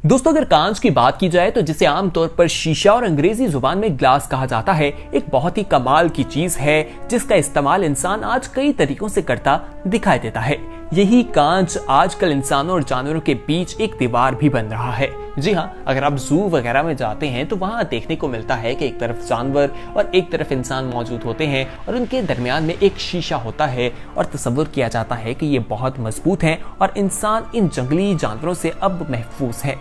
दोस्तों अगर कांच की बात की जाए तो जिसे आमतौर पर शीशा और अंग्रेजी जुबान में ग्लास कहा जाता है, एक बहुत ही कमाल की चीज है जिसका इस्तेमाल इंसान आज कई तरीकों से करता दिखाई देता है। यही कांच आजकल इंसानों और जानवरों के बीच एक दीवार भी बन रहा है। जी हाँ, अगर आप जू वगैरह में जाते हैं तो वहां देखने को मिलता है कि एक तरफ जानवर और एक तरफ इंसान मौजूद होते हैं और उनके दरमियान में एक शीशा होता है और तस्वीर किया जाता है कि ये बहुत मजबूत हैं और इंसान इन जंगली जानवरों से अब महफूज है।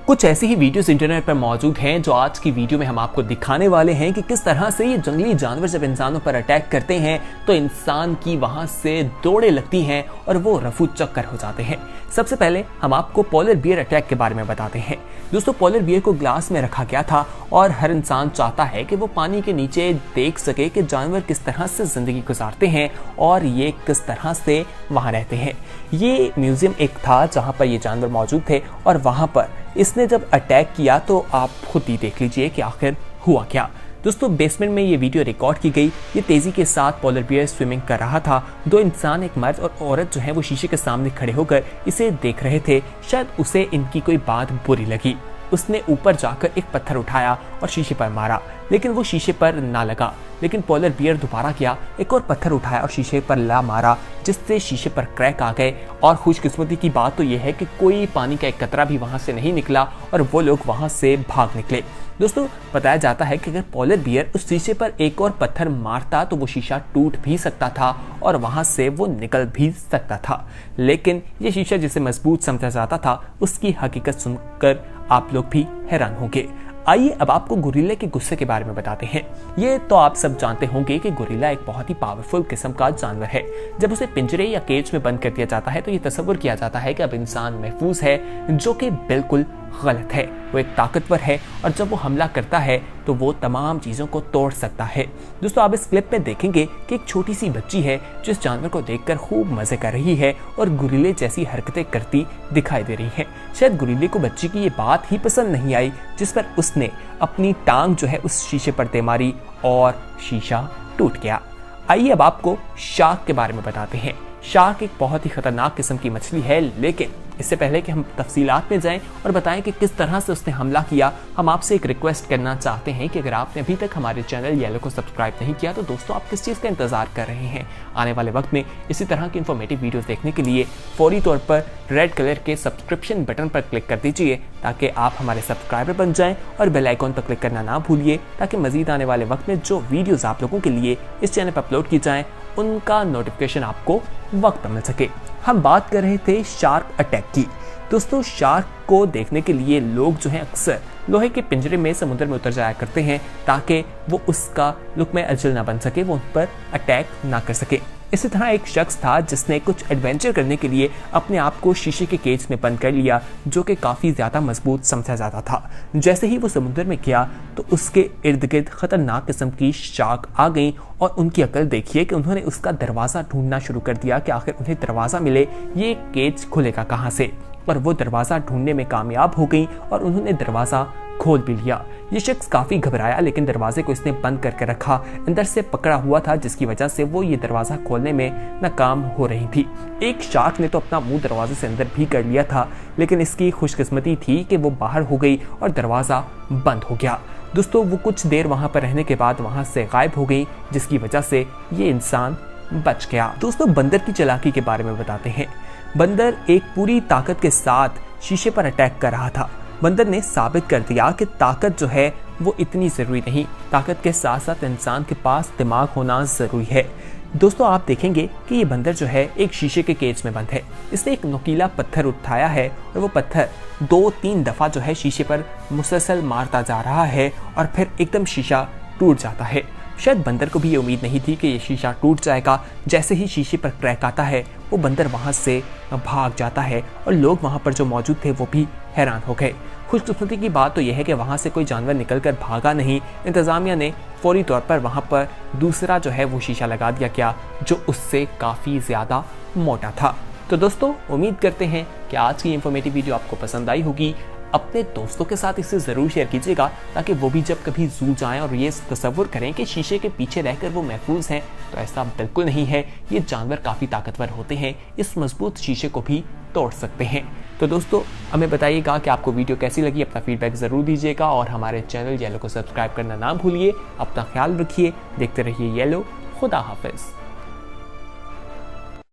कुछ ऐसी ही वीडियोस इंटरनेट पर मौजूद हैं जो आज की वीडियो में हम आपको दिखाने वाले हैं कि किस तरह से ये जंगली जानवर जब इंसानों पर अटैक करते हैं तो इंसान की वहां से दौड़े लगती हैं और वो रफू चक्कर हो जाते हैं। सबसे पहले हम आपको पोलर बियर अटैक के बारे में बताते हैं। दोस्तों पोलर बियर को ग्लास में रखा गया था और हर इंसान चाहता है कि वो पानी के नीचे देख सके कि जानवर किस तरह से जिंदगी गुजारते हैं और ये किस तरह से वहां रहते हैं। ये म्यूजियम एक था जहां पर ये जानवर मौजूद थे और वहां पर इसने जब अटैक किया तो आप खुद ही देख लीजिए कि आखिर हुआ क्या। दोस्तों बेसमेंट में ये वीडियो रिकॉर्ड की गई। ये तेजी के साथ पोलर बियर स्विमिंग कर रहा था। दो इंसान, एक मर्द और औरत जो है वो शीशे के सामने खड़े होकर इसे देख रहे थे। शायद उसे इनकी कोई बात बुरी लगी। उसने ऊपर जाकर एक पत्थर उठाया और शीशे पर मारा, लेकिन वो शीशे पर ना लगा। लेकिन पोलर बियर दोबारा गया, एक और पत्थर उठाया और शीशे पर ला मारा, जिससे शीशे पर क्रैक आ गए। और खुशकिस्मती की बात तो यह है कि कोई पानी का एक कतरा भी वहां से नहीं निकला और वो लोग वहां से भाग निकले। दोस्तों बताया जाता है कि अगर पोलर बियर उस शीशे पर एक और पत्थर मारता तो वो शीशा टूट भी सकता था और वहां से वो निकल भी सकता था। लेकिन ये शीशा जिसे मजबूत समझा जाता था उसकी हकीकत सुनकर आप लोग भी हैरान होंगे। आइए अब आपको गोरिल्ला के गुस्से के बारे में बताते हैं। ये तो आप सब जानते होंगे कि गोरिल्ला एक बहुत ही पावरफुल किस्म का जानवर है। जब उसे पिंजरे या केज में बंद कर दिया जाता है तो ये तस्वीर किया जाता है कि अब इंसान महफूज है, जो कि बिल्कुल गलत है। वो एक ताकतवर है और जब वो हमला करता है तो वो तमाम चीजों को तोड़ सकता है। दोस्तों आप इस क्लिप में देखेंगे कि एक छोटी सी बच्ची है जो इस जानवर को देखकर खूब मजे कर रही है और गोरिल्ले जैसी हरकतें करती दिखाई दे रही है। शायद गोरिल्ले को बच्ची की ये बात ही पसंद नहीं आई, जिस पर उसने अपनी टांग जो है उस शीशे पर दे मारी और शीशा टूट गया। आइए अब आपको शार्क के बारे में बताते हैं। शार्क एक बहुत ही खतरनाक किस्म की मछली है, लेकिन इससे पहले कि हम तफसीलात में जाएं और बताएं कि किस तरह से उसने हमला किया, हम आपसे एक रिक्वेस्ट करना चाहते हैं कि अगर आपने अभी तक हमारे चैनल येलो को सब्सक्राइब नहीं किया तो दोस्तों आप किस चीज़ का इंतजार कर रहे हैं। आने वाले वक्त में इसी तरह की इन्फॉर्मेटिव वीडियोस देखने के लिए फौरी तौर पर रेड कलर के सब्सक्रिप्शन बटन पर क्लिक कर दीजिए ताकि आप हमारे सब्सक्राइबर बन जाएं और बेल आइकॉन पर क्लिक करना ना भूलिए ताकि मजीद आने वाले वक्त में जो वीडियोस आप लोगों के लिए इस चैनल पर अपलोड की जाएं उनका नोटिफिकेशन आपको वक्त पर मिल सके। हम बात कर रहे थे शार्क अटैक की। दोस्तों शार्क को देखने के लिए लोग जो हैं अक्सर लोहे के पिंजरे में समुद्र में उतर जाया करते हैं ताकि वो उसका लुक में अजल ना बन सके, वो उन पर अटैक ना कर सके। इसी तरह एक शख्स था जिसने कुछ एडवेंचर करने के लिए अपने आप को शीशे के केज में बंद कर लिया, जो कि काफ़ी ज़्यादा मजबूत समझा जाता था। जैसे ही वो समुद्र में गया तो उसके इर्द गिर्द खतरनाक किस्म की शार्क आ गई और उनकी अकल देखिए कि उन्होंने उसका दरवाज़ा ढूंढना शुरू कर दिया कि आखिर उन्हें दरवाज़ा मिले, ये केज खुलेगा कहाँ से। और वो दरवाज़ा ढूंढने में कामयाब हो गई और उन्होंने दरवाज़ा खोल भी लिया। ये शख्स काफ़ी घबराया, लेकिन दरवाजे को इसने बंद करके रखा, अंदर से पकड़ा हुआ था, जिसकी वजह से वो ये दरवाज़ा खोलने में नाकाम हो रही थी। एक शार्क ने तो अपना मुंह दरवाजे से अंदर भी कर लिया था, लेकिन इसकी खुशकिस्मती थी कि वो बाहर हो गई और दरवाज़ा बंद हो गया। दोस्तों वो कुछ देर वहाँ पर रहने के बाद वहाँ से गायब हो गई, जिसकी वजह से ये इंसान बच गया। दोस्तों बंदर की चालाकी के बारे में बताते हैं। बंदर एक पूरी ताकत के साथ शीशे पर अटैक कर रहा था। बंदर ने साबित कर दिया कि ताकत जो है वो इतनी ज़रूरी नहीं, ताकत के साथ साथ इंसान के पास दिमाग होना ज़रूरी है। दोस्तों आप देखेंगे कि ये बंदर जो है एक शीशे के केज में बंद है। इसने एक नुकीला पत्थर उठाया है और वो पत्थर 2-3 दफ़ा जो है शीशे पर मुसलसल मारता जा रहा है और फिर एकदम शीशा टूट जाता है। शायद बंदर को भी ये उम्मीद नहीं थी कि ये शीशा टूट जाएगा। जैसे ही शीशे पर क्रैक आता है वो बंदर वहाँ से भाग जाता है और लोग वहाँ पर जो मौजूद थे वो भी हैरान हो गए। खुशकिस्मती की बात तो यह है कि वहाँ से कोई जानवर निकलकर भागा नहीं। इंतज़ामिया ने फौरी तौर पर वहाँ पर दूसरा जो है वो शीशा लगा दिया गया, जो उससे काफ़ी ज़्यादा मोटा था। तो दोस्तों उम्मीद करते हैं कि आज की इन्फॉर्मेटिव वीडियो आपको पसंद आई होगी। अपने दोस्तों के साथ इसे ज़रूर शेयर कीजिएगा ताकि वो भी जब कभी जू जाएं और ये तसव्वुर करें कि शीशे के पीछे रहकर वो महफूज हैं, तो ऐसा बिल्कुल नहीं है। ये जानवर काफ़ी ताकतवर होते हैं, इस मजबूत शीशे को भी तोड़ सकते हैं। तो तो दोस्तों हमें बताइएगा कि आपको वीडियो कैसी लगी, अपना फीडबैक जरूर दीजिएगा और हमारे चैनल येलो को सब्सक्राइब करना ना भूलिए। अपना ख्याल रखिए, देखते रहिए येलो। खुदा हाफिज।